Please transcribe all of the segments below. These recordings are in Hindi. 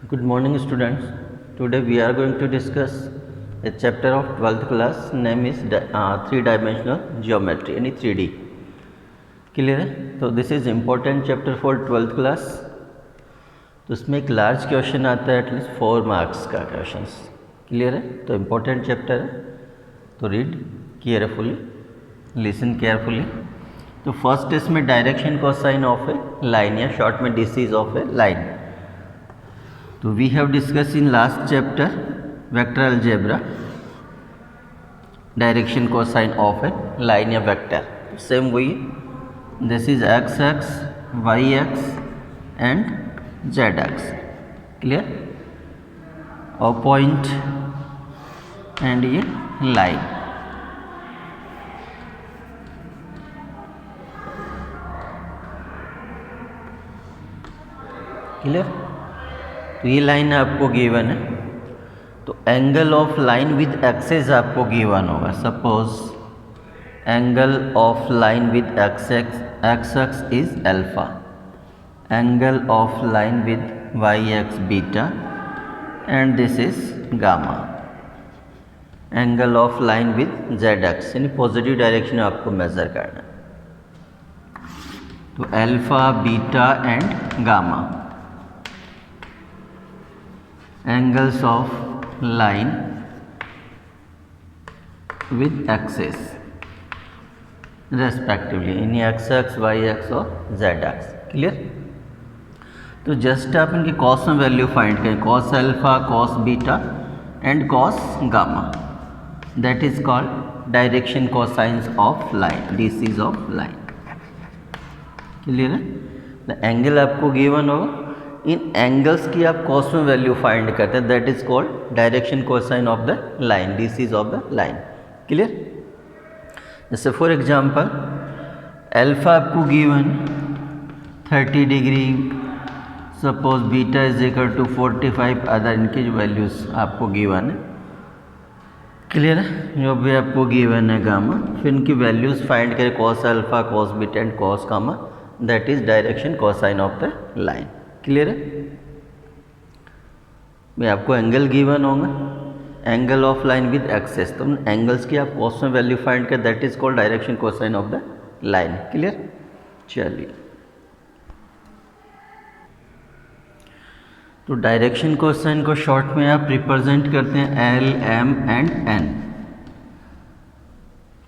Good morning, students. Today we are going to discuss a chapter of 12th class. Name is three-dimensional geometry, यानी 3D. क्लियर है? तो this is important chapter for 12th class. तो इसमें एक लार्ज क्वेश्चन आता है, एटलीस्ट 4 मार्क्स का क्वेश्चन. क्लियर है? तो इम्पोर्टेंट चैप्टर है, तो रीड केयरफुली, लिसन केयरफुली. तो फर्स्ट इसमें direction cosine of a line, या शॉर्ट में डिसीज ऑफ ए लाइन. तो we have discuss in last chapter vector algebra direction cosine of a line या वेक्टर. सेम वही, this is x x, y x and z x. Clear? और पॉइंट एंड ये लाइन. क्लियर? तो ये लाइन आपको गिवन है, तो angle of line with axes आपको गिवन होगा. Suppose angle of line with x x is alpha, angle of line with y x beta and this is gamma. Angle of line with z x यानी पॉजिटिव डायरेक्शन आपको मेजर करना है. तो alpha, beta and gamma angles of line with axis respectively in x x, y x और z x. क्लियर? तो जस्ट आप इनकी कॉस में वैल्यू फाइंड करें, cos alpha, cos beta and cos gamma. That is called direction cosines of line, DCs of line. Clear है? द एंगल आपको गिवन होगा, इन एंगल्स की आप कॉस में वैल्यू फाइंड करते हैं. That is called direction cosine of the line, DCs of the line. Clear? जैसे फॉर एग्जांपल अल्फा आपको given 30 degree, suppose beta is equal to 45, other इनकी जो वैल्यूज आपको गिवन है. क्लियर है? जो भी आपको गिवन है गामा, फिर इनकी वैल्यूज फाइंड करें, cos alpha, cos beta and cos gamma. That is direction cosine of the line. Clear है? मैं आपको एंगल गिवन होगा, angle of line with axes, तो एंगल्स की आप कॉस में वैल्यू फाइंड कर, that is called direction cosine of the line. Clear? चलिए, तो डायरेक्शन कोसाइन को शॉर्ट में आप रिप्रेजेंट करते हैं L, M and N.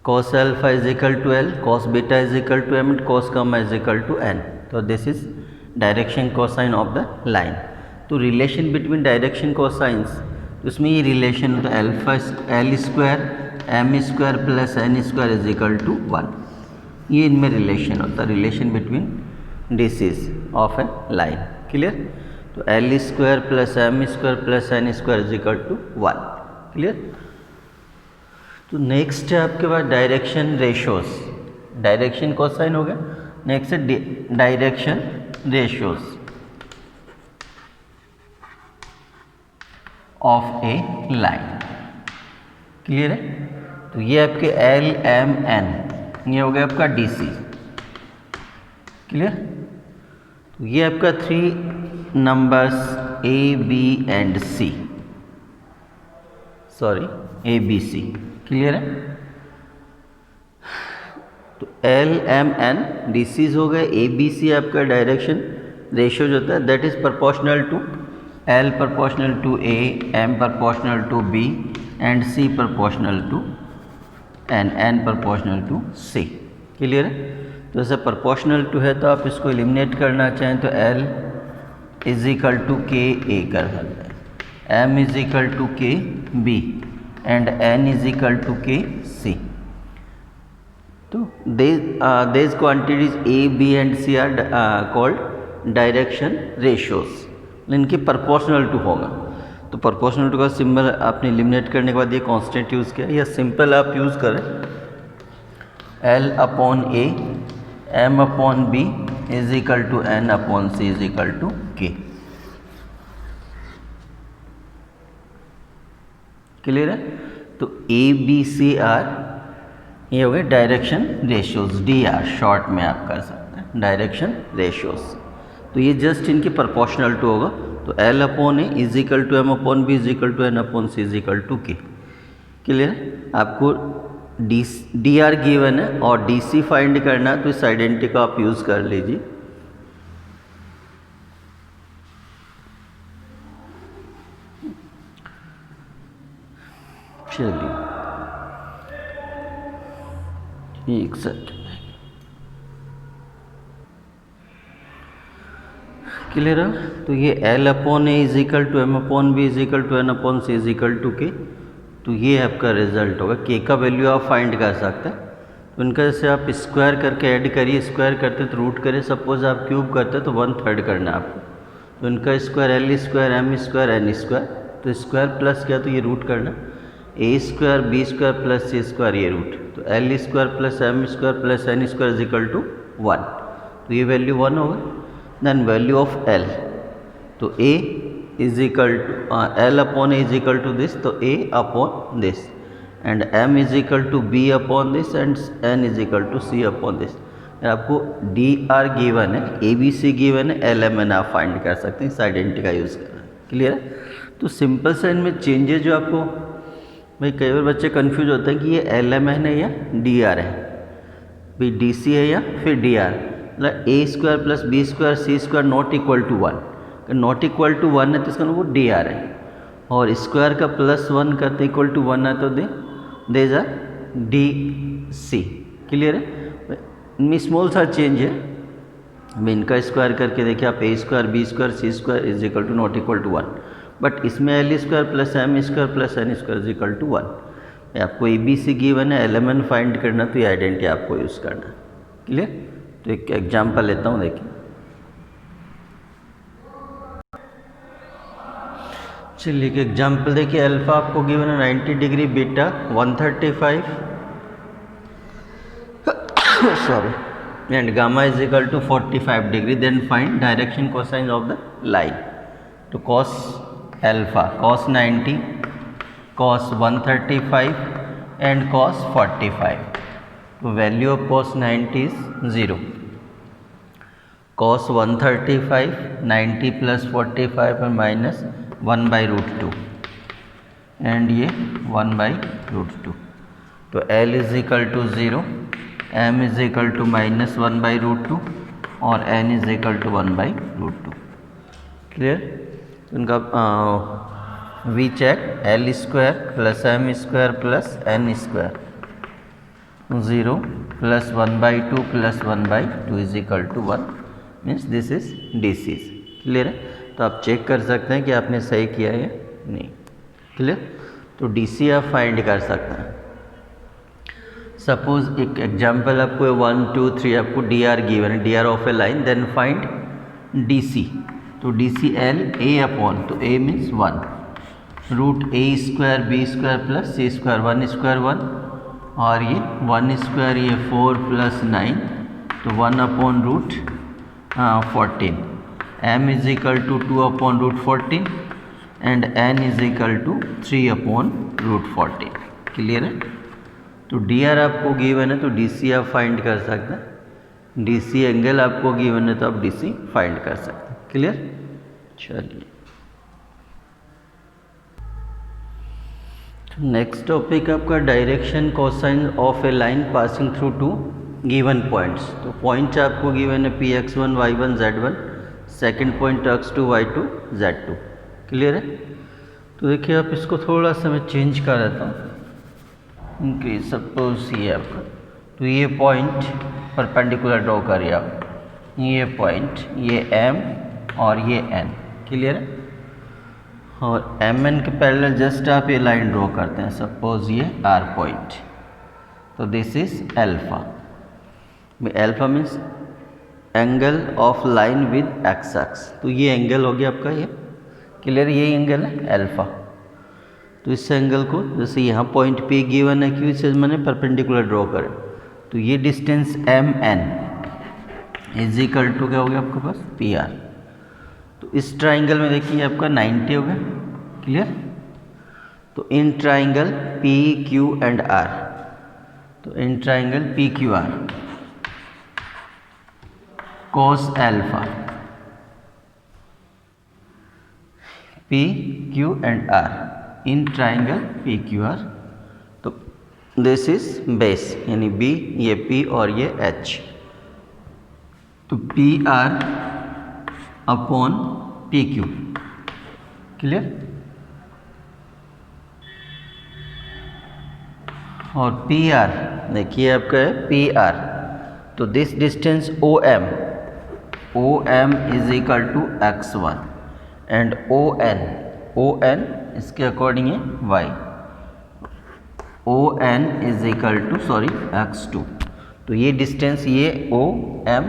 Cos alpha is equal to L, cos beta is equal to M and cos gamma is equal to N. तो this is direction cosine of the line. तो रिलेशन बिटवीन डायरेक्शन कोसाइंस, तो इसमें ये रिलेशन होता है alpha L square M square plus N square is equal to 1. ये इनमें रिलेशन होता है, relation between DCs of a line. Clear? तो L square plus M square plus N square is equal to 1. Clear? तो नेक्स्ट है आपके पास डायरेक्शन रेशोज. डायरेक्शन कोसाइन हो गया, नेक्स्ट है direction ratios of a line. Clear है? तो ये आपके एल, एम, एन, ये हो गया आपका डीसी. क्लियर? तो ये आपका 3 numbers A, B and C, sorry A, B, C. Clear है? तो एल, एम, एन डीसीज हो गए. ए, बी, सी आपका डायरेक्शन रेशियो जो होता है, that is proportional to L proportional to A, M proportional to B and C proportional to N, N proportional to C. Clear है? तो ऐसे प्रोपोर्शनल टू है, तो आप इसको एलिमिनेट करना चाहें तो एल इज इक्वल टू के ए कर सकते हैं, M is equal to K B and N is equal to K C. तो these quantities A, B and C are called direction ratios. इनके प्रोपोर्शनल टू होगा. तो प्रोपोर्शनल टू का सिंबल आपने एलिमिनेट करने के बाद ये कांस्टेंट यूज़ किया, या सिंपल आप यूज़ करें L upon A, M upon B is equal to N upon C is equal to K. Clear है? तो A, B, C आर, ये हो गए direction ratios, D R short में आप कर सकते हैं, डायरेक्शन रेशियोज. तो ये जस्ट इनकी प्रोपोर्शनल टू होगा, तो तो L upon A is equal to M upon B is equal to N upon C is equal to K. Clear? आपको डी आर गिवन है और डी सी फाइंड करना है, तो इस आइडेंटिटी का आप यूज़ कर लीजिए। चलिए एक सेकंड। क्लियर है? तो ये L upon A is equal to M upon B is equal to N upon C is equal to K. तो ये आपका रिजल्ट होगा। के का वैल्यू आप फाइंड कर सकते हैं। तो इनका जैसे आप स्क्वायर करके ऐड करिए, स्क्वायर करते तो रूट करिए, सपोज आप क्यूब करते तो 1/3 करना है आपको। तो इनका square L square M square N square, तो स्क्वायर प्लस क्या तो ये रूट करना, A square B square plus C square ये रूट, तो L square plus M square plus N square is equal to 1। तो ये वैल्यू 1 होगा। देन वैल्यू ऑफ L, तो A is equal to L upon A is equal to this, तो A upon this, and M is equal to B upon this, and N is equal to C upon this. आपको डी आर गिवन है, ए बी सी गिवन है, एल एम एन आप फाइंड कर सकते हैं, इस आइडेंटिटी का यूज़ करना है। क्लियर है? तो सिंपल से इनमें चेंजेस जो आपको, भाई कई बार बच्चे कंफ्यूज होते हैं कि ये एल एम एन है या डी आर है, भाई डी सी है या फिर डी आर। मतलब A square plus B square C square not equal to 1, not equal to 1 है तो इसका वो डी आर है, और स्क्वायर का प्लस 1 करते इक्वल टू 1 है तो दे जा डी सी। क्लियर है? इनमें स्मॉल सा चेंज है। मैं इनका स्क्वायर करके देखिए आप, A square B square C square is equal to not equal to 1, but इसमें L square plus M square plus N square is equal to 1। आपको ए बी सी गिवन है, एलिमेंट फाइंड करना, तो ये आइडेंटिटी आपको यूज़ करना है। क्लियर? तो एक एग्जाम्पल लेता हूँ, देखिए। चलिए एक एग्जाम्पल देखिए। अल्फा आपको गिवन है 90 degree, beta 135 sorry, and gamma is equal to 45 degree. Then find direction cosine of the line. तो cos alpha, cos 90, cos 135 and cos 45. तो value of cos 90 is 0. cos 135 90 plus 45 और minus 1 by root 2 and ये 1 by root 2. तो L is equal to 0, M is equal to minus 1 by root 2 और N is equal to 1 by root 2। Clear? इनका we check, L square plus M square plus N square 0 plus 1 by 2 plus 1 by 2 is equal to 1, means this is DCs। Clear है? तो आप चेक कर सकते हैं कि आपने सही किया है या नहीं। क्लियर? तो DC आप फाइंड कर सकते हैं। सपोज एक एग्जाम्पल आपको 1 2 3 आपको डी आर गिवन है, D R of a line, then find D C. तो D C L A upon, तो A means 1 root A square B square plus C square, 1 square 1 और ये 1 स्क्वायर ये 4 प्लस 9, तो 1 upon root 14। M is equal to 2 upon root 14 and N is equal to 3 upon root 14। Clear है? तो डी आर आपको गिवन है तो डी सी आप फाइंड कर सकते हैं, डी सी एंगल आपको गिवन है तो आप डी सी फाइंड कर सकते हैं। क्लियर? चलिए नेक्स्ट टॉपिक आपका direction cosine of a line passing through two given points. तो पॉइंट्स आपको गिवन है Px1 y1 z1, second point x2 y2 z2। Clear है? तो देखिए आप इसको थोड़ा सा मैं चेंज कर देता हूँ। इनके सपोज ये आपका, तो ये पॉइंट परपेंडिकुलर ड्रॉ करिए आप, ये पॉइंट ये M और ये N। क्लियर है? और एम एन के पैरेलल जस्ट आप ये लाइन ड्रॉ करते हैं, सपोज ये R पॉइंट, तो this is alpha. Alpha means angle of line with x x, तो ये एंगल हो गया आपका ये। क्लियर? ये एंगल है अल्फा। तो इस एंगल को जैसे यहाँ पॉइंट पे गिवन है कि इसे मैंने परपेंडिकुलर ड्रॉ करें, तो ये distance M N is equal to क्या हो गया आपके पास पी आर। तो इस ट्राइंगल में देखिए आपका 90 हो गया। क्लियर? तो in triangle P Q and R, तो in triangle P Q R cos alpha P Q and R in triangle P Q R. तो दिस इज बेस यानी बी, ये पी और ये एच। तो P R upon P Q, clear. और पी आर देखिए आपका है पी आर, तो this distance O M is equal to x1 and O N इसके अकॉर्डिंग है y, O N is equal to x2। तो ये डिस्टेंस ये O M,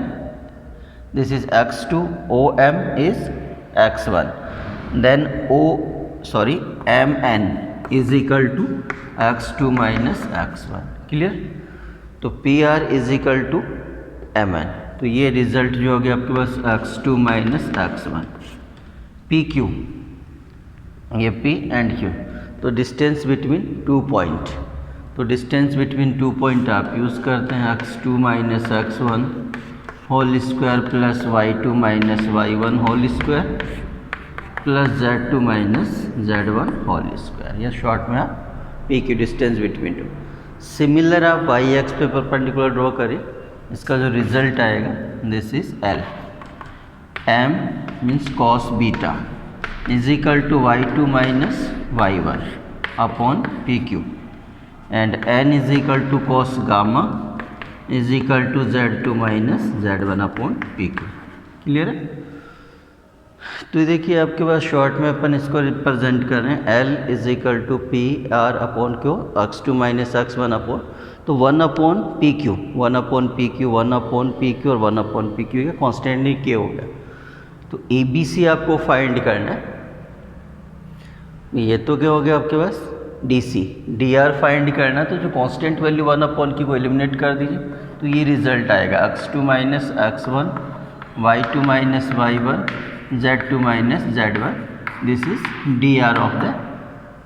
this is x2, O M is x1, then M N is equal to x2 minus x1, clear. तो P R is equal to M N, तो ये रिजल्ट जो हो गया आपके पास x2 minus x1। P Q, ये P एंड Q, तो डिस्टेंस बिटवीन 2 पॉइंट, तो डिस्टेंस बिटवीन 2 पॉइंट आप यूज़ करते हैं x2 minus x1 whole square plus y2 minus y1 whole square plus z2 minus z1 whole square, या शॉर्ट में आप P की डिस्टेंस बिटवीन 2। सिमिलर आप वाई एक्स पे परपेंडिकुलर ड्रॉ करें, इसका जो रिजल्ट आएगा this is L, M means cos beta is equal to y2 minus y1 upon P Q and n is equal to cos gamma is equal to z2 minus z1 upon P Q, clear है। तो देखिए आपके पास शॉर्ट में अपन इसको रिप्रेजेंट कर रहे हैं L is equal to P R upon Q, x2 minus x1 upon, तो 1 upon P Q, 1 upon P Q, 1 upon P Q और 1 अपॉन पी क्यू, ये कॉन्स्टेंटली के हो गया। तो ए बी सी आपको फाइंड करना है, ये तो क्या हो गया आपके पास D C, D R find करना, तो जो कांस्टेंट वैल्यू 1 अपॉन की को एलिमिनेट कर दीजिए, तो ये रिजल्ट आएगा x2 minus x1, y2 minus y1, z2 minus z1, this is D R of the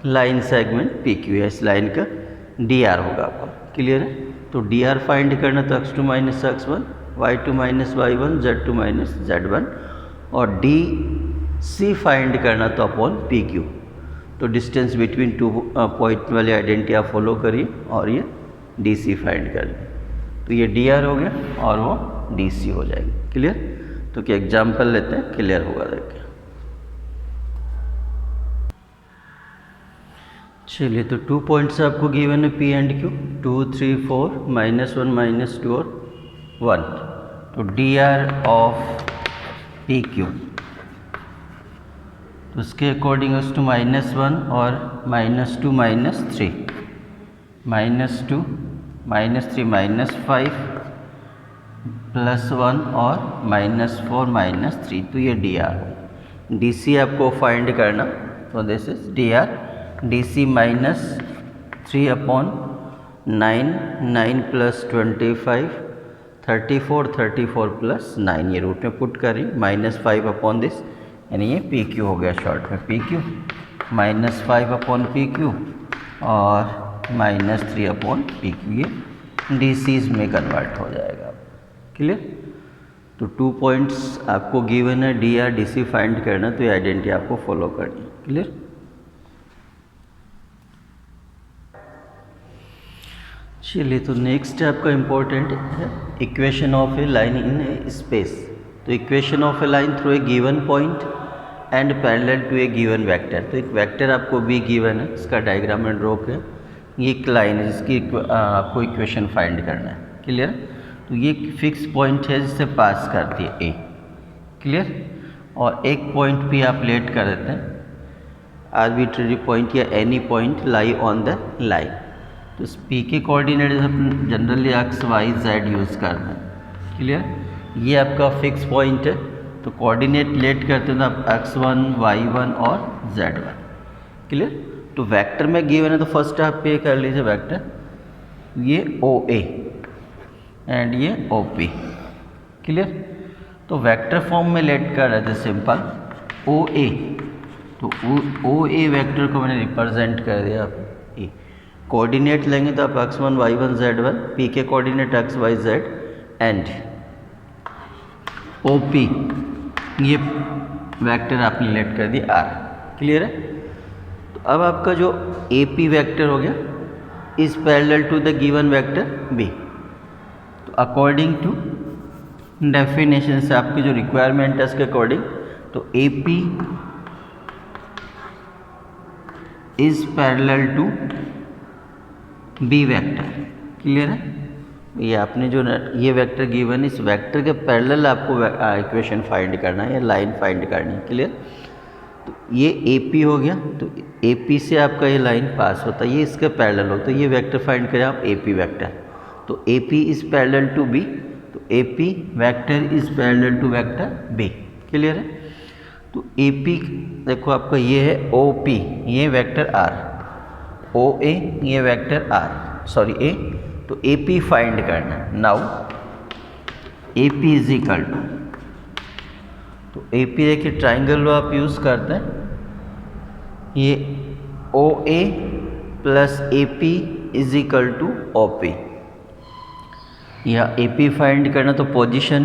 line segment P Q, इस लाइन का डी आर होगा आपका, क्लियर है। तो डी आर फाइंड करना तो x2 minus x1, y2 minus y1, z2 minus z1, और डी सी फाइंड करना तो अपॉन पी क्यू, तो डिस्टेंस बिटवीन 2 पॉइंट वाली आइडेंटिटी आप फॉलो करिए और ये डी सी फाइंड कर लें, तो ये डी आर हो गया और वो डी सी हो जाएगी, क्लियर। तो क्या एग्जाम्पल लेते हैं, क्लियर होगा देखिए। चलिए, तो 2 पॉइंट्स आपको गिवन है पी एंड क्यू, 2 3 4 -1 -2 और 1, तो D R of P Q, तो उसके अकॉर्डिंग टू -1 और -2 -3, -2 -3 -5 +1 और -4 -3, तो ये डी आर। डी सी आपको फाइंड करना, तो this is D R, D C -3 upon 9, 9 + 25 34, 34 + 9, ये रूट में पुट करें, -5 अपॉन दिस, यानी ये पी क्यू हो गया शॉर्ट में P Q, -5 upon P Q और -3 अपॉन पी क्यू, ये डी सीज में कन्वर्ट हो जाएगा, क्लियर। तो 2 पॉइंट्स आपको गिवन है, D R D C find करना, तो ये आइडेंटिटी आपको फॉलो करनी है, क्लियर। चलिए, तो नेक्स्ट आपका इम्पोर्टेंट है equation of a line in a space. तो equation of a line through a given point and parallel to a given vector. तो एक वेक्टर आपको बी गिवन है, इसका डायग्राम में ड्रॉ करें, ये एक लाइन है जिसकी आपको इक्वेशन फाइंड करना है, क्लियर। तो ये फिक्स पॉइंट है जिससे पास करती है ए, क्लियर, और एक पॉइंट भी आप लेट कर देते हैं, आर्बिट्रेरी पॉइंट या any point lie on the line. तो इस पी के coordinate generally x y z use करते हैं, क्लियर। ये आपका फिक्स पॉइंट है, तो कोऑर्डिनेट लेट करते हैं तो आप x1, y1 और z1, क्लियर। तो वेक्टर में गिवन है, तो फर्स्ट आप पे कर लीजिए वेक्टर, ये OA एंड ये OP, क्लियर। तो वेक्टर फॉर्म में लेट कर रहे थे सिंपल OA, तो OA वेक्टर को मैंने रिप्रेजेंट कर दिया आप ए। कोऑर्डिनेट लेंगे तो आप x1, y1, z1, p के coordinate x, y, z and OP, ये वेक्टर आपने लेट कर दिया R, क्लियर है। तो अब आपका जो ए पी वैक्टर हो गया is parallel to the given vector B. तो अकॉर्डिंग टू डेफिनेशन से आपकी जो रिक्वायरमेंट है उसके अकॉर्डिंग, तो A P is parallel to B vector. Clear है। ये आपने जो ये वेक्टर गिवन है, इस वेक्टर के पैरेलल आपको इक्वेशन फाइंड करना है या लाइन फाइंड करनी है। क्लियर। तो ये ए पी हो गया, तो ए पी से आपका ये लाइन पास होता है, ये इसके पैरेलल होता है। ये वेक्टर फाइंड करें आप ए पी वैक्टर, तो A P is parallel to B, तो A P vector is parallel to vector B. Clear है। तो ए पी देखो आपका ये है ओ पी, ये वैक्टर आर, ओ ए ये वैक्टर आर, सॉरी ए, तो ए पी फाइंड करना। Now A P is equal to, तो ए पी देखिए ट्राइंगल लो आप यूज़ करते हैं, ये O A plus A P is equal to O P. या ए पी फाइंड करना तो position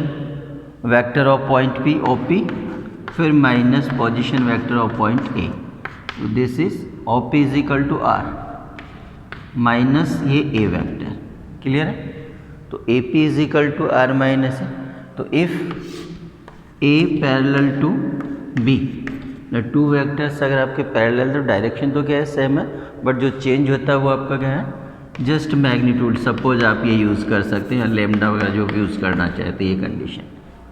vector of point P O P, फिर minus position vector of point A, तो this is O P is equal to R minus ये ए वेक्टर। क्लियर है। तो A P is equal to R minus है, तो if A parallel to B, two vectors अगर आपके पैरेलल तो डायरेक्शन तो क्या है सेम है, बट जो चेंज होता है वो आपका क्या है जस्ट मैग्नीट्यूड। सपोज आप ये यूज़ कर सकते हैं लेमडा वगैरह जो भी यूज़ करना चाहते हैं ये कंडीशन।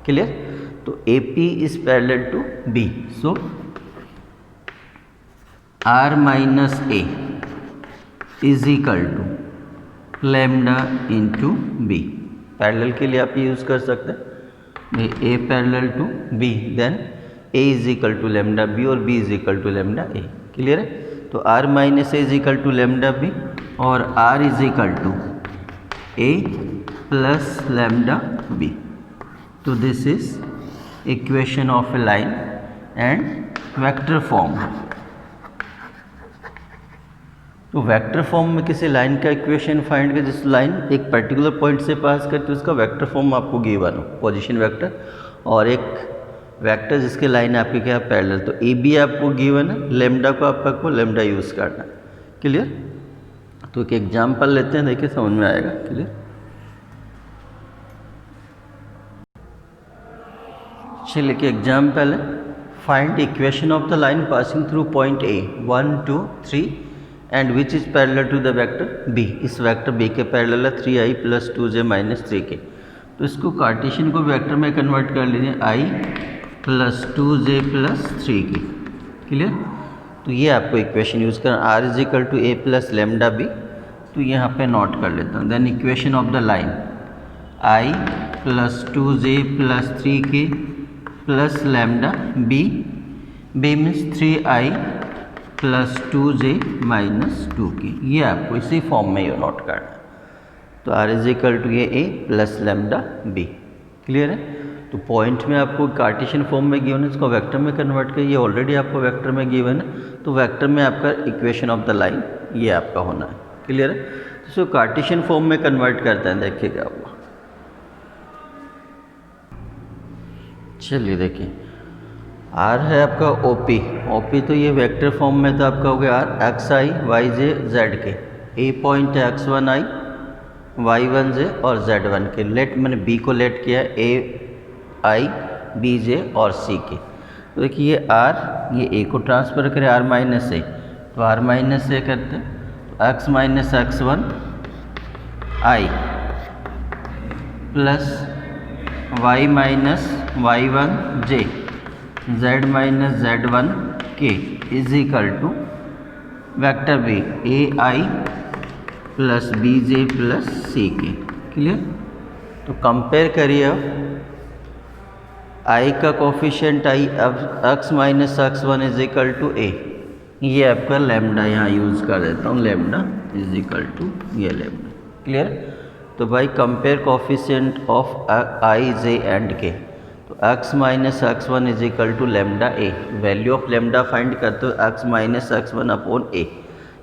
क्लियर। तो A P is parallel to B, so R minus A is equal to lambda into B. Parallel के लिए आप ये यूज़ कर सकते हैं A parallel to B, then A is equal to lambda B और B is equal to lambda A. Clear है। तो R minus A is equal to lambda B और R is equal to A plus lambda B. तो this is equation of a line and vector form. तो वेक्टर फॉर्म में किसी लाइन का इक्वेशन फाइंड कर, जिस लाइन एक पर्टिकुलर पॉइंट से पास करती है उसका वेक्टर फॉर्म आपको गिवन हो, पोजीशन वेक्टर, और एक वेक्टर जिसके लाइन आपकी क्या है पैरेलल, तो ए बी आपको गिवन है, लेमडा को आपको लेमडा यूज़ करना है। क्लियर। तो एक एग्जाम्पल लेते हैं, देखिए समझ में आएगा। क्लियर। चलिए कि एग्जाम्पल है, find equation of the line passing through point A 1 2 3 and which is parallel to the vector B. इस वेक्टर बी के पैरेलल है 3i plus 2j minus 3k। तो इसको कार्टेशियन को वेक्टर में कन्वर्ट कर लीजिए i plus 2j plus 3k। Clear. तो ये आपको इक्वेशन यूज़ करना, R is equal to A plus lambda B, तो यहाँ पे नोट कर लेता हूँ। Then equation of the line i plus 2j plus 3k plus lambda B, B means 3i plus 2j minus 2k। ये आपको इसी फॉर्म में ये नोट करना है। तो आर इज इक्वल टू ये ए प्लस लेमडा बी। क्लियर है। तो पॉइंट में आपको कार्टेशियन फॉर्म में गिवन है, इसको वेक्टर में कन्वर्ट करिए, ऑलरेडी आपको वेक्टर में गिवन है, तो वेक्टर में आपका इक्वेशन ऑफ द लाइन ये आपका होना है। क्लियर है। तो इसको कार्टेशियन फॉर्म में कन्वर्ट करते हैं, देखिए क्या हुआ। चलिए देखिए, आर है आपका ओ पी, तो ये वेक्टर फॉर्म में तो आपका हो गया r x i y j z k, A point है x1 i y1 j और z1 के। लेट मैंने बी को लेट किया ए आई बी जे और सी के। तो देखिए ये आर, ये ए को ट्रांसफ़र करें आर माइनस ए, तो आर माइनस ए करते हैं, तो X minus x1 i plus y minus y1 j z minus z1 k is equal to vector B A I plus B J plus C K. Clear. तो कंपेयर करिए अब आई का कोफिशिएंट आई, अब x minus x1 is equal to A, ये आपका लेमडा यहाँ यूज़ कर देता हूँ, लेमडा इज इक्वल टू ये लेमडा। क्लियर। तो भाई compare coefficient of I J and K, तो x minus x1 is equal to lambda A, value of lambda find करते हो x माइनस x1 अपॉन ए,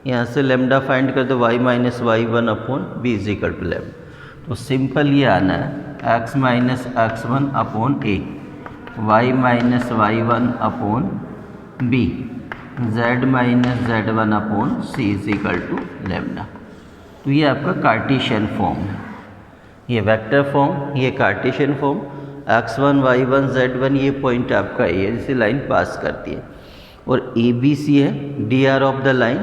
यहाँ से लेमडा फाइंड करते हो y minus y1 upon B is equal to lambda. तो सिंपल ये आना है x minus x1 upon A, y minus y1 upon B z minus z1 upon C is equal to lambda. तो ये आपका कार्टेशियन फॉर्म है, ये वेक्टर फॉर्म, ये Cartesian form. x1 y1 z1 ये पॉइंट आपका ए है जिसे लाइन पास करती है, और ए बी सी है D R of the line,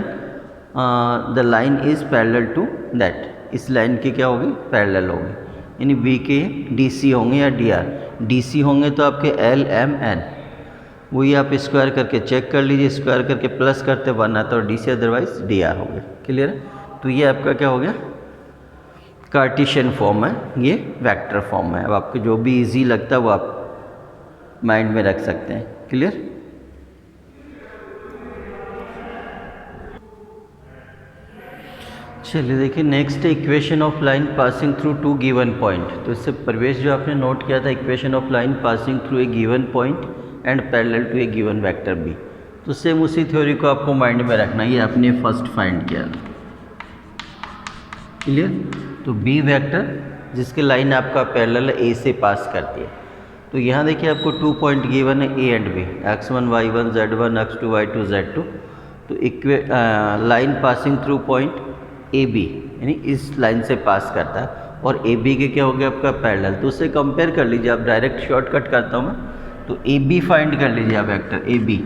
the line is parallel to that, इस लाइन के क्या होगी, पैरेलल होगी, यानी बी के डी सी होंगे या डी आर। डी सी होंगे तो आपके एल एम एन, वही आप स्क्वायर करके चेक कर लीजिए, स्क्वायर करके प्लस करते 1 आता और D C, otherwise D R हो गया। क्लियर है? तो ये आपका क्या हो गया, कार्टेशियन फॉर्म है, ये वेक्टर फॉर्म है। अब आपको जो भी इजी लगता है वो आप माइंड में रख सकते हैं। क्लियर? चलिए देखिए, next equation of line passing through two given point. तो इससे प्रवेश जो आपने नोट किया था, equation of line passing through a given point and parallel to a given vector B. तो सेम उसी थ्योरी को आपको माइंड में रखना, ये आपने फर्स्ट फाइंड किया। क्लियर? तो बी वेक्टर जिसके लाइन आपका पैरेलल ए से पास करती है। तो यहाँ देखिए आपको 2 पॉइंट गिवन है ए and B, x1 y1 z1 x2 y2 z2। तो line passing through point A B, यानी इस लाइन से पास करता है, और ए बी के क्या हो गया आपका पैरेलल। तो उससे कंपेयर कर लीजिए आप, डायरेक्ट शॉर्टकट करता हूँ मैं, तो ए बी फाइंड कर लीजिए आप, वेक्टर ए बी।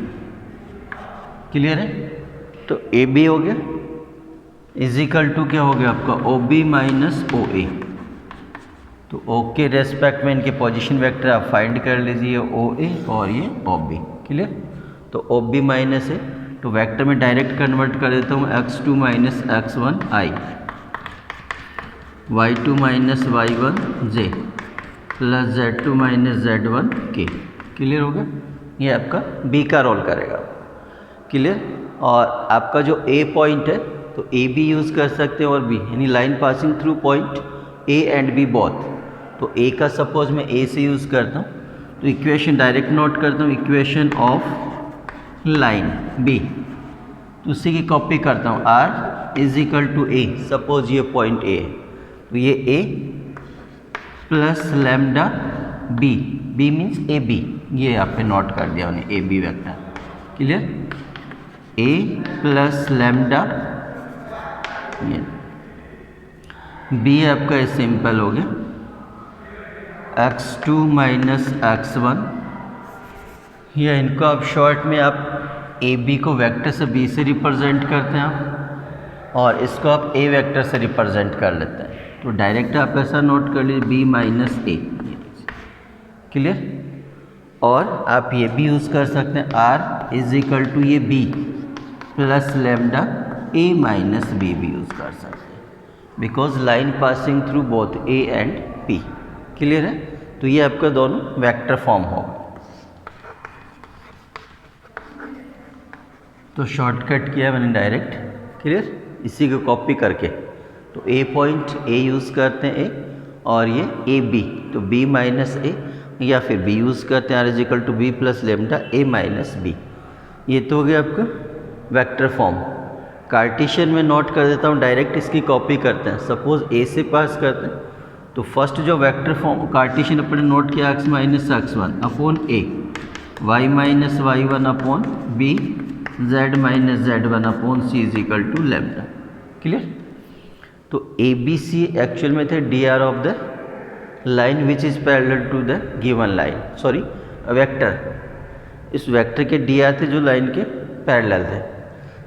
क्लियर है? तो ए बी हो गया इज इक्वल टू क्या हो गया आपका, ओ बी माइनस ओ ए। तो ओ के रेस्पेक्ट में इनके पोजीशन वेक्टर आप फाइंड कर लीजिए, ओ ए और ये ओ बी। क्लियर? तो ओ बी माइनस ए, तो वेक्टर में डायरेक्ट कन्वर्ट कर देता हूँ, x2 minus x1 i, y2 minus y1 j plus z2 minus z1 k। Clear हो गया? ये आपका b का रोल करेगा। क्लियर? और आपका जो a पॉइंट है तो a भी यूज़ कर सकते हैं और b, यानी line passing through point a and b both. तो a का सपोज मैं a से यूज़ करता हूँ, तो इक्वेशन डायरेक्ट नोट करता हूँ, इक्वेशन ऑफ लाइन बी, तो उसी की कॉपी करता हूँ, r is equal to A, suppose ये पॉइंट ए है, तो ये a plus lambda B, B means A B, ये यहाँ पे नोट कर दिया उन्हें, A B vector. Clear? a plus lambda, ये b आपका सिंपल हो गया, x2 माइनस x1, या इनको आप शॉर्ट में आप ए बी को वेक्टर से बी से रिप्रेजेंट करते हैं और इसको आप ए वेक्टर से रिप्रेजेंट कर लेते हैं। तो डायरेक्ट आप ऐसा नोट कर लीजिए, बी माइनस ए। क्लियर? और आप ये भी यूज़ कर सकते हैं, आर इज इक्वल टू ये B plus lambda A minus B भी यूज़ कर सकते हैं, because line passing through both A and B. Clear है? तो ये आपका दोनों वेक्टर फॉर्म होगा। तो शॉर्टकट किया मैंने डायरेक्ट। क्लियर? इसी को कॉपी करके, तो ए पॉइंट ए यूज़ करते हैं ए, और ये ए बी, तो बी माइनस ए, या फिर बी यूज़ करते हैं, R is equal to B plus lambda A minus B. ये तो हो गया आपका वेक्टर फॉर्म। कार्टेशियन में नोट कर देता हूँ, डायरेक्ट इसकी कॉपी करते हैं। सपोज ए से पास करते हैं, तो फर्स्ट जो वेक्टर फॉर्म कार्टेशियन अपने नोट किया, x minus x1 upon A, y minus y1 upon B, z minus z1 upon C is equal to lambda. Clear? तो ए बी सी एक्चुअल में थे D R of the line which is parallel to the given line, sorry vector, इस वेक्टर के डी आर थे जो लाइन के पैरेलल थे।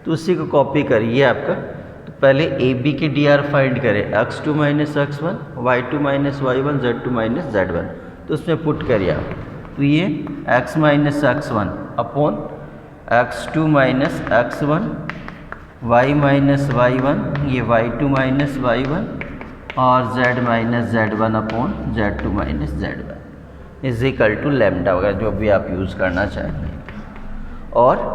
तो उसी को कॉपी करिए आपका। तो पहले ए बी के डी आर फाइंड करें, x2 minus x1, y2 minus y1, z2 minus z1, तो उसमें पुट करिए आप। तो ये x minus x1 upon x2 minus x1, y minus y1, ये y2 माइनस y1, और z minus z1 upon z2 minus z1 is equal to lambda वगैरह जो भी आप यूज़ करना चाहेंगे। और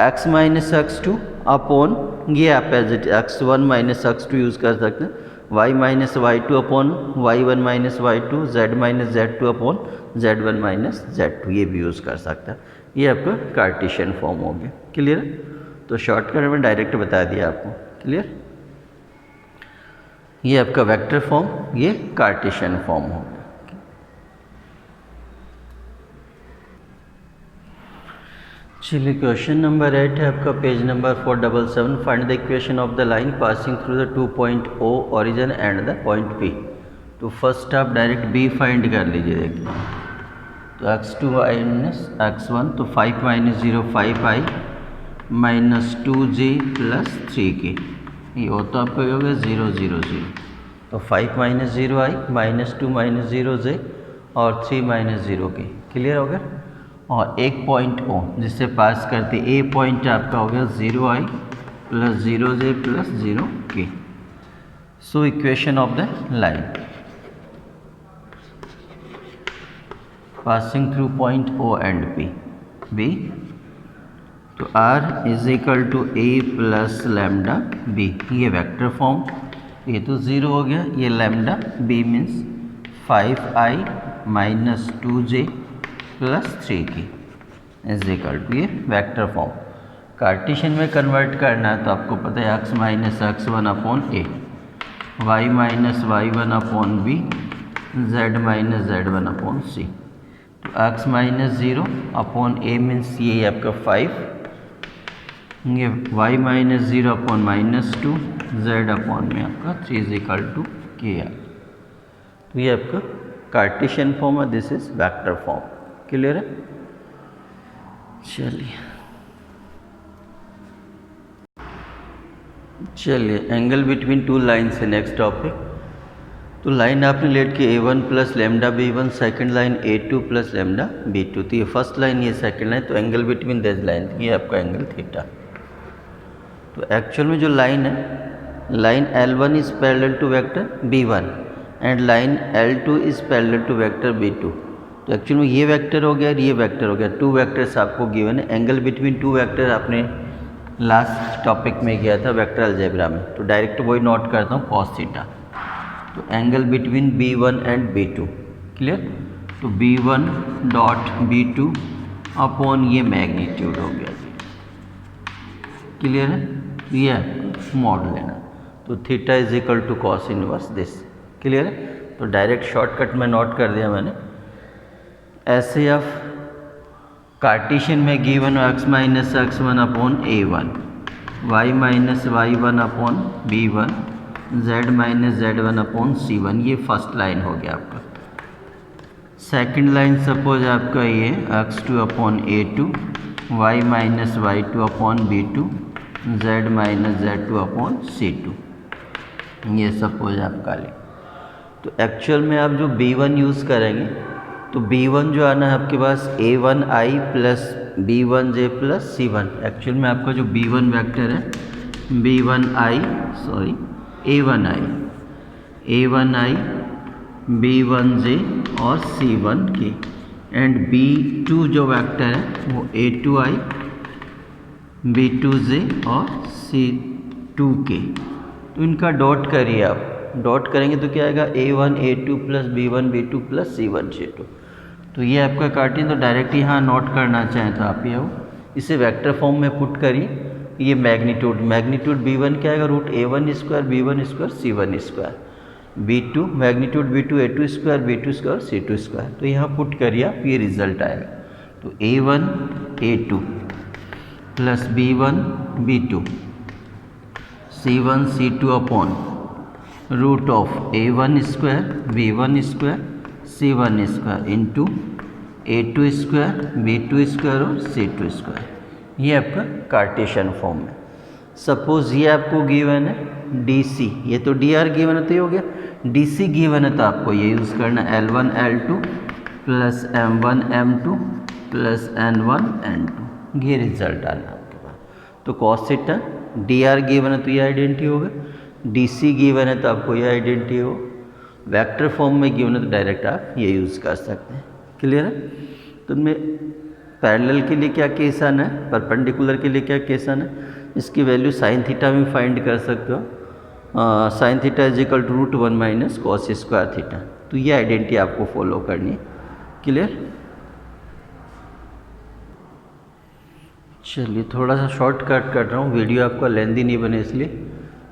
x माइनस x2 अपॉन ये आप x1 माइनस x2 यूज़ कर सकते हैं, y minus y2 upon y1 minus y2, z minus z2 upon z1 minus z2, ये भी यूज़ कर सकते हैं। ये आपका कार्टेशियन फॉर्म हो गया। क्लियर? तो शॉर्टकट में डायरेक्ट बता दिया आपको। क्लियर? ये आपका वेक्टर फॉर्म, ये कार्टेशियन फॉर्म हो गया। चलिए क्वेश्चन नंबर 8 है आपका, page number 477। Find the equation of the line passing through the 2 point O origin and the point P। तो फर्स्ट आप डायरेक्ट B फाइंड कर लीजिए। देखिए तो x2 माइनस x1, तो 5 minus 0 5i minus 2j plus 3k, ये हो तो आपको ये हो गया 0 0 0। तो 5 minus 0i minus 2 minus 0j और 3 माइनस 0k, क्लियर हो गया। और एक पॉइंट O जिससे पास करते ए पॉइंट आपका हो गया 0i plus 0j plus 0k। So equation of the line passing through point O and P। तो R is equal to A plus lambda B, ये वेक्टर फॉर्म, ये तो 0 हो गया, ये lambda B means 5i minus 2j plus 3k is equal to, ये वेक्टर फॉर्म। कार्टेशियन में कन्वर्ट करना है तो आपको पता है x minus x1 upon A, y minus y1 upon B, z minus z1 upon C। तो x minus 0 upon A means ये आपका 5, ये y minus 0 upon minus 2, z upon में आपका 3 इज इक्वल टू k। तो ये आपका कार्टेशियन फॉर्म है, this is vector form, clear है। चलिए एंगल बिटवीन टू लाइन्स है नेक्स्ट टॉपिक। तो लाइन आपने लेट के A1 plus lambda B1, second line A2 plus lambda B2। तो ये फर्स्ट लाइन, ये सेकेंड लाइन, तो एंगल बिटवीन दिस लाइन ये आपका एंगल थीटा। तो एक्चुअल में जो लाइन है, line L1 is parallel to vector B1 and line L2 is parallel to vector B2। तो एक्चुअल में ये वेक्टर हो गया और ये वेक्टर हो गया, टू वेक्टर्स आपको गिवन है। एंगल बिटवीन टू वेक्टर आपने लास्ट टॉपिक में किया था वेक्टर अलजेब्रा में, तो डायरेक्ट वही नोट करता हूँ कॉस थीटा। तो angle between B1 and B2, clear. तो B1 डॉट B2 अपॉन ये मैग्नीट्यूड हो गया, क्लियर है। ये आपको मॉड लेना, तो theta is equal to cos inverse this, clear है। तो डायरेक्ट शॉर्टकट में नोट कर दिया मैंने। ऐसे ऑफ कार्टेशियन में given x minus x1 upon A1, y minus y1 upon B1, z minus z1 upon C1, ये फर्स्ट लाइन हो गया आपका। सेकंड लाइन सपोज आपका ये x2 upon A2, y minus y2 upon B2, z minus z2 upon C2, ये सपोज आपका ले। तो एक्चुअल में आप जो B1 यूज़ करेंगे, तो B1 जो आना है आपके पास A1i plus B1j plus C1। Actual में आपका जो B1 वेक्टर है A1i, B1j और C1 के, एंड B2 जो वेक्टर है वो A2i, B2j और C2 के। तो इनका डॉट करिए आप, डॉट करेंगे तो क्या आएगा A1 A2 plus B1 B2 plus C1 C2। तो ये आपका कार्टेशियन, तो डायरेक्ट यहाँ नोट करना चाहें तो आप ये इसे वेक्टर फॉर्म में पुट करिए। ये मैग्नीट्यूड B1 क्या आएगा, root A1 square B1 square C1 square, B2 magnitude B2 A2 square B2 square C2 square. तो यहाँ पुट करिए आप, ये रिजल्ट आएगा। तो A1 A2 plus B1 B2 C1 C2 upon root of A1 square B1 square C1 square into A2 square B2 square और C2 स्क्वायर, ये आपका कार्टेशियन फॉर्म है। सपोज ये आपको गिवन है DC, ये तो DR गिवन है तो ये हो गया। DC गिवन है तो आपको ये यूज़ करना L1 L2 plus M1 M2 plus N1 N2, ये रिजल्ट आना आपके पास। तो कॉस थीटा, DR गिवन है तो ये आइडेंटिटी होगा, DC गिवन है तो आपको ये आइडेंटिटी हो, वेक्टर फॉर्म में गिवन है तो डायरेक्ट आप ये यूज़ कर सकते हैं, क्लियर है। तो इनमें पैरेलल के लिए क्या केस आना है, परपेंडिकुलर के लिए क्या केस आना है, इसकी वैल्यू साइन थीटा में फाइंड कर सकते हो। Sine theta is equal to root 1 minus cos square theta. तो ये आइडेंटिटी आपको फॉलो करनी है, क्लियर। चलिए थोड़ा सा शॉर्टकट कर रहा हूँ, वीडियो आपका लेंदी नहीं बने इसलिए।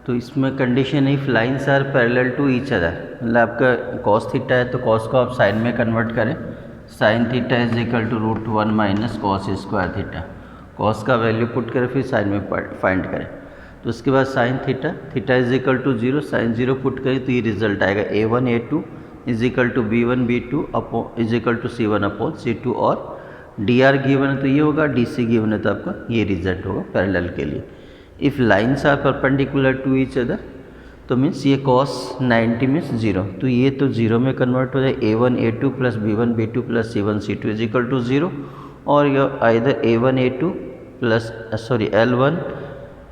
तो इसमें condition if lines are parallel to each other, मतलब आपका कॉस थीटा है तो कॉस को आप साइन में कन्वर्ट करें, sine theta is equal to root 1 minus cos square theta. Cos का वैल्यू पुट करें फिर साइन में फाइंड करें। तो उसके बाद sine theta, theta is equal to 0, sine 0 put करें तो ये रिजल्ट आएगा A1 A2 is equal to B1 B2 upon is equal to C1 upon C2 और dr गिवन है तो ये होगा, dc गिवन है तो आपका ये रिजल्ट होगा पैरेलल के लिए। If lines are perpendicular to each other तो मीन्स ये cos 90 मीन्स 0, तो ये तो 0 में कन्वर्ट हो जाए A1 A2 plus B1 B2 plus C1 C2 is equal to 0, और यह either A1 A2 plus L1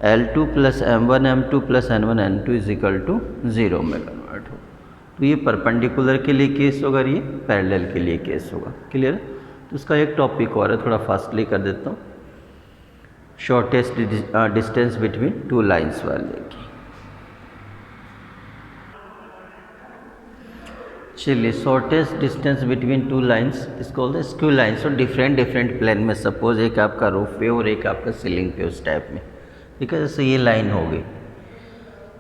L2 plus M1 M2 plus N1 N2 is equal to 0 में कन्वर्ट हो। तो ये परपेंडिकुलर के लिए केस होगा और ये पैरेलल के लिए केस होगा। क्लियर? तो उसका एक टॉपिक और है, थोड़ा फास्टली कर देता हूँ, shortest distance between two lines वाले की। चलिए, shortest distance between two lines is called skew lines, और डिफरेंट प्लेन में, सपोज एक आपका रूफ पे और एक आपका सीलिंग पे, उस टाइप में। ठीक है, जैसे ये लाइन हो गई,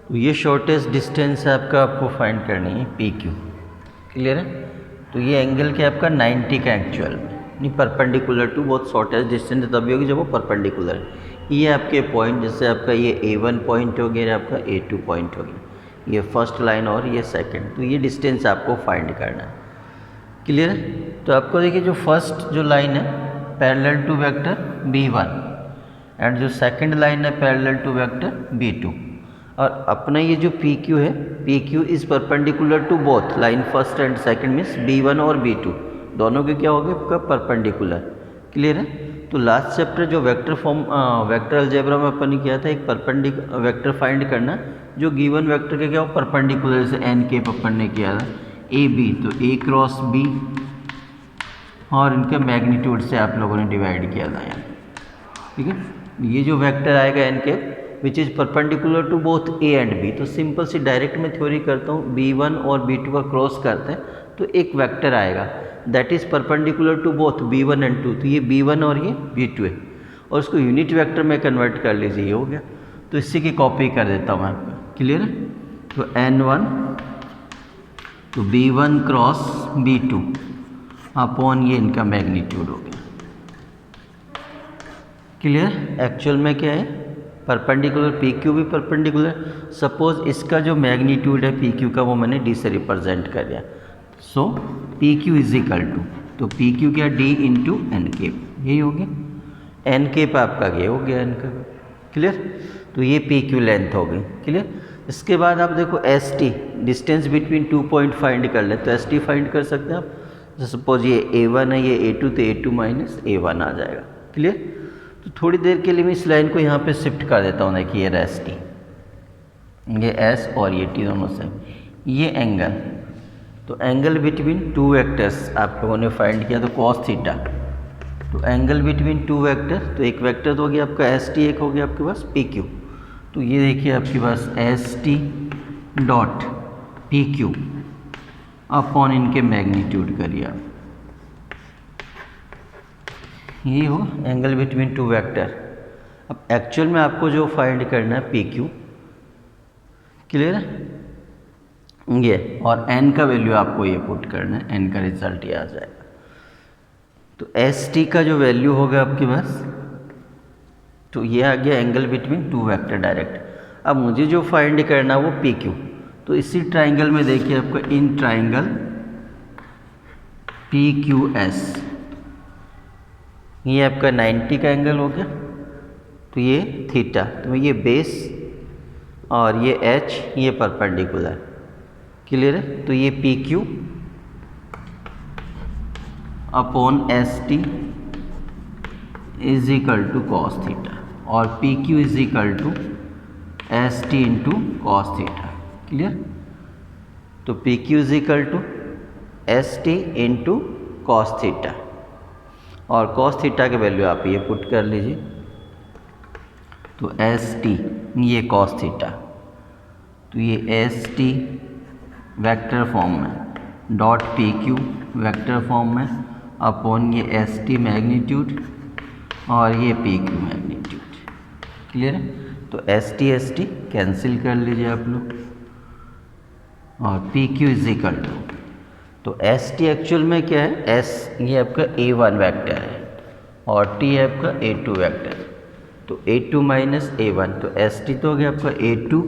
तो ये शॉर्टेस्ट डिस्टेंस है आपका, आपको फाइंड करनी है PQ। क्लियर है? तो ये एंगल क्या आपका 90 का एक्चुअल में, नहीं परपेंडिकुलर टू, बहुत शॉर्टेस्ट डिस्टेंस तभी होगी जब वो परपेंडिकुलर है। ये आपके पॉइंट, जैसे आपका ये A1 पॉइंट हो गया, आपका A2 पॉइंट हो गया, ये फर्स्ट लाइन और ये सेकंड, तो ये डिस्टेंस आपको फाइंड करना है। क्लियर है? तो आपको देखिए जो फर्स्ट जो लाइन है parallel to vector B1 and जो सेकंड लाइन है पैरेलल टू वेक्टर B2, और अपना ये जो PQ है, PQ is perpendicular to both line first and second, means B1 और B2 दोनों के क्या हो गए आपका परपेंडिकुलर। क्लियर है? तो लास्ट चैप्टर जो वेक्टर फॉर्म वेक्टर अलजेब्रा में अपन ने किया था, एक परपेंडिकुलर वेक्टर फाइंड करना जो गिवन वेक्टर के क्या हो परपेंडिकुलर, जैसे एन के अपन ने किया था AB, तो A क्रॉस B और इनके मैग्नीट्यूड से आप लोगों ने डिवाइड किया था यहाँ। ठीक है, ये जो वेक्टर आएगा एन के which is perpendicular to both A and B, तो सिंपल सी डायरेक्ट में थ्योरी करता हूँ, B1 और B2 का क्रॉस करते हैं तो एक वेक्टर आएगा that is perpendicular to both B1 and 2, तो ये B1 और ये B2 है, और उसको यूनिट वेक्टर में कन्वर्ट कर लीजिए, ये हो गया। तो इसी की कॉपी कर देता हूँ मैं आपको। क्लियर है? तो N1 तो B1 क्रॉस B2 अपॉन ये इनका मैग्नीट्यूड हो गया। क्लियर? एक्चुअल में क्या है परपेंडिकुलर, PQ भी परपेंडिकुलर, सपोज इसका जो मैग्नीट्यूड है PQ का वो मैंने D से रिप्रेजेंट कर दिया, सो PQ इज इक्वल टू, तो PQ क्या D इंटू एन केप, यही हो गया। एन केप आपका ये हो गया इनका। क्लियर? तो ये PQ लेंथ हो गई। क्लियर? इसके बाद आप देखो ST distance between 2 point find कर ले, तो ST फाइंड कर सकते हैं आप। सपोज ये A1 है, ये A2, तो A2 माइनस A1 आ जाएगा। क्लियर? तो थोड़ी देर के लिए मैं इस लाइन को यहाँ पे शिफ्ट कर देता हूँ, देखिए ये ST, ये S और ये T दोनों से, ये एंगल, तो एंगल बिटवीन टू वेक्टर्स आप लोगों ने फाइंड किया, तो cos थीटा, तो एंगल बिटवीन टू वेक्टर, तो एक वेक्टर तो हो गया आपका ST, एक हो गया आपके पास PQ, तो ये देखिए आपके पास ST डॉट PQ अपॉन इनके मैग्नीट्यूड करिए आप, ये हो एंगल बिटवीन टू वेक्टर। अब एक्चुअल में आपको जो फाइंड करना है PQ। क्लियर है? ये और n का वैल्यू आपको ये पुट करना है, n का रिजल्ट ये आ जाएगा। तो ST का जो वैल्यू होगा आपके पास, तो ये आ गया angle between two vector direct. अब मुझे जो फाइंड करना है वो PQ, तो इसी ट्राइंगल में देखिए आपका इन ट्राइंगल PQS, ये आपका 90 का एंगल हो गया, तो ये थीटा, तो ये बेस और ये H, ये परपेंडिकुलर। क्लियर है? तो ये PQ upon ST is equal to cos theta, और PQ is equal to ST into cos theta. Clear? तो PQ is equal to ST into cos theta, और कॉस थीटा के वैल्यू आप ये पुट कर लीजिए, तो ST ये कॉस थीटा, तो ये ST वेक्टर फॉर्म में डॉट PQ वेक्टर फॉर्म में अपॉन ये ST मैग्नीट्यूड और ये PQ मैग्नीट्यूड। क्लियर है? तो ST कैंसिल कर लीजिए आप लोग, और PQ इज इक्वल टू, तो ST एक्चुअल में क्या है, S ये आपका A1 वेक्टर है, और टी है आपका A2 वेक्टर। तो A2 माइनस A1, तो ST तो हो गया आपका A2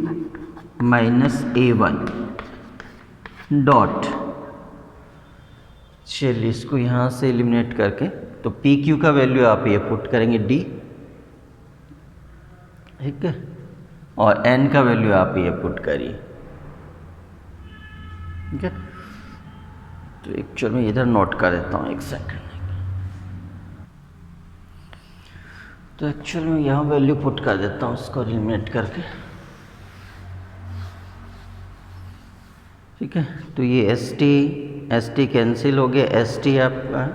माइनस A1 डॉट, चलिए इसको यहाँ से एलिमिनेट करके, तो PQ का वैल्यू आप ये पुट करेंगे D, ठीक है, और N का वैल्यू आप ये पुट करिए, ठीक है। तो एक्चुअल में इधर नोट कर देता हूँ, एक सेकंड। तो एक्चुअल में यहाँ वैल्यू पुट कर देता हूँ इसको एलिमिनेट करके, ठीक है। तो ये ST कैंसिल हो गया, ST आपका,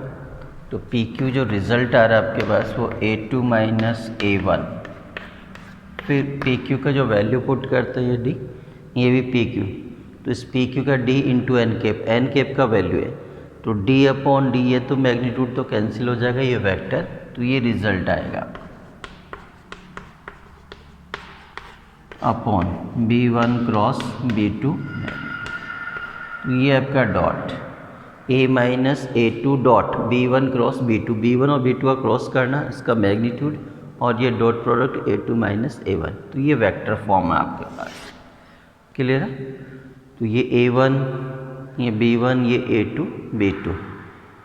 तो PQ जो रिज़ल्ट आ रहा है आपके पास वो A2 माइनस A1, फिर PQ का जो वैल्यू पुट करते हैं ये D, ये भी PQ, तो इस PQ का D इंटू एन कैप का वैल्यू है, तो D अपॉन D, ये तो मैग्नीट्यूड तो कैंसिल हो जाएगा, ये वेक्टर, तो ये रिज़ल्ट आएगा अपॉन B1 क्रॉस B2, तो ये आपका dot A minus A2 dot B1 cross B2, B1 और B2 का क्रॉस करना, इसका मैग्नीट्यूड, और ये dot product A2 minus A1, तो ये वेक्टर फॉर्म है आपके पास, क्लियर है। तो ये A1, ये B1, ये A2 B2,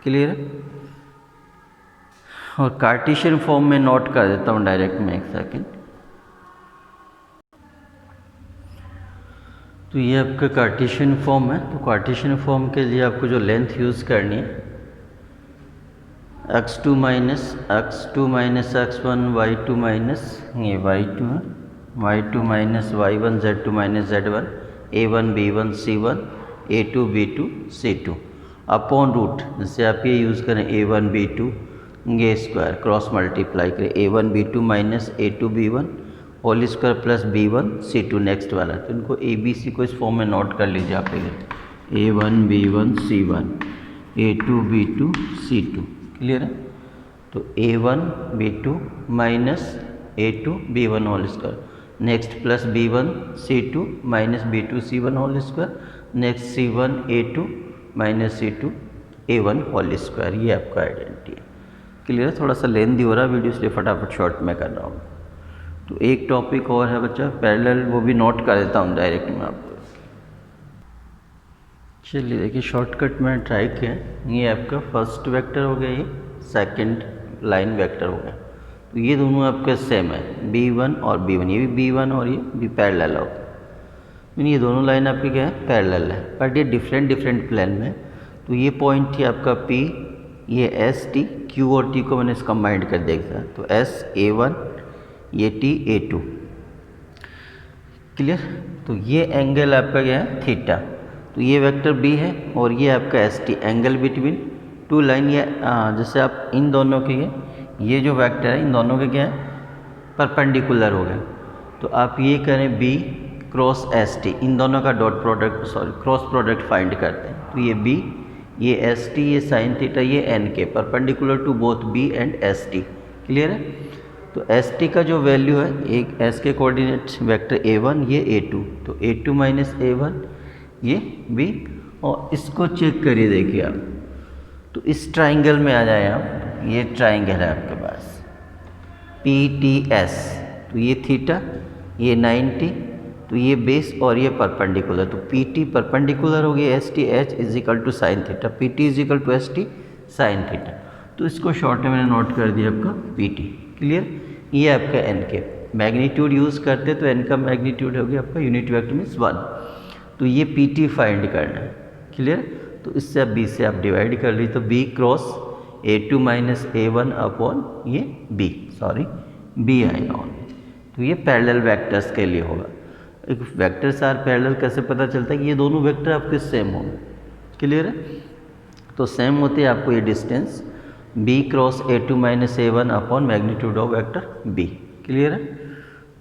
क्लियर है। और कार्टेशियन फॉर्म में नोट कर देता हूँ डायरेक्ट में, एक सेकेंड। तो ये आपका कार्टेशियन फॉर्म है, तो कार्टेशियन फॉर्म के लिए आपको जो लेंथ यूज़ करनी है, x2 minus x1, y2 minus ये y2 है, y2 minus y1, z2 minus z1, a1 b1 c1, a2 b2 c2 upon root, जैसे आप ये यूज़ करें a1 b2 ये स्क्वायर क्रॉस मल्टीप्लाई करें a1 b2 minus a2 b1 whole square plus b1 c2 next वाला, तो इनको ABC को इस फॉर्म में नोट कर लीजिए आप, a1 b1 c1 a2 b2 c2, clear है। तो A1 B2 minus A2 B1 whole square, next plus B1 C2 minus B2 C1 whole square, next C1 A2 minus C2 A1 whole square, ये आपका आइडेंटिटी है, क्लियर है। थोड़ा सा लेंथी हो रहा है वीडियो, इसलिए फटाफट शॉर्ट में कर रहा हूँ। तो एक टॉपिक और है बच्चा पैरेलल, वो भी नोट कर देता हूँ डायरेक्ट में आपको। चलिए देखिए शॉर्टकट में ट्राई किया, ये आपका फर्स्ट वेक्टर हो गया, ये सेकंड लाइन वेक्टर हो गया, तो ये दोनों आपके सेम है B1 और B1, ये भी B1 और ये भी पैरेलल हो गया, ये दोनों लाइन आपके क्या है पैरेलल है, बट ये डिफरेंट प्लेन में। तो ये पॉइंट थी आपका P, ये ST, Q और T को मैंने कंबाइंड कर देखा, तो S A1, ये T A2, क्लियर। तो ये एंगल आपका क्या है थीटा, तो ये वेक्टर B है और ये आपका ST, angle between two line, ये जैसे आप इन दोनों के ये जो वेक्टर है इन दोनों के क्या है परपेंडिकुलर हो गए, तो आप ये करें B क्रॉस ST, इन दोनों का dot product cross product find करते हैं, तो ये B, ये ST, ये साइन थीटा, ये n के perpendicular to both B and ST, clear है। तो ST का जो वैल्यू है, एक S के कोऑर्डिनेट वेक्टर A1, ये A2, तो A2 माइनस A1 ये B, और इसको चेक करिए देखिए आप, तो इस ट्राइंगल में आ जाए आप, ये ट्राइंगल है आपके पास PTS, तो ये थीटा, ये 90, तो ये बेस और ये परपेंडिकुलर, तो PT परपेंडिकुलर हो गया ST, H is equal to sine theta, PT is equal to ST sine theta, तो इसको शॉर्ट में मैंने नोट कर दिया आपका PT, क्लियर। ये आपका n के मैग्नीट्यूड यूज़ करते तो n का मैग्नीट्यूड हो गया आपका यूनिट वेक्टर मीन्स 1, तो ये PT फाइंड करना है, क्लियर। तो इससे आप B से आप डिवाइड कर ली, तो B cross A2 minus A1 upon ये B आएगा, तो ये पैरेलल वेक्टर्स के लिए होगा। एक वेक्टर्स आर पैरेलल कैसे पता चलता है कि ये दोनों वेक्टर आपके सेम होंगे, क्लियर है। तो सेम होते हैं आपको ये distance B cross A2 minus A1 upon magnitude of vector B, clear है।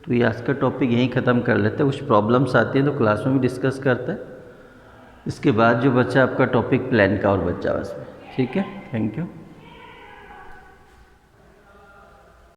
तो ये आज का टॉपिक यहीं ख़त्म कर लेते हैं, कुछ प्रॉब्लम्स आती हैं तो क्लास में भी डिस्कस करते हैं, इसके बाद जो बच्चा आपका टॉपिक प्लान का और बच्चा उसमें, ठीक है। Thank you.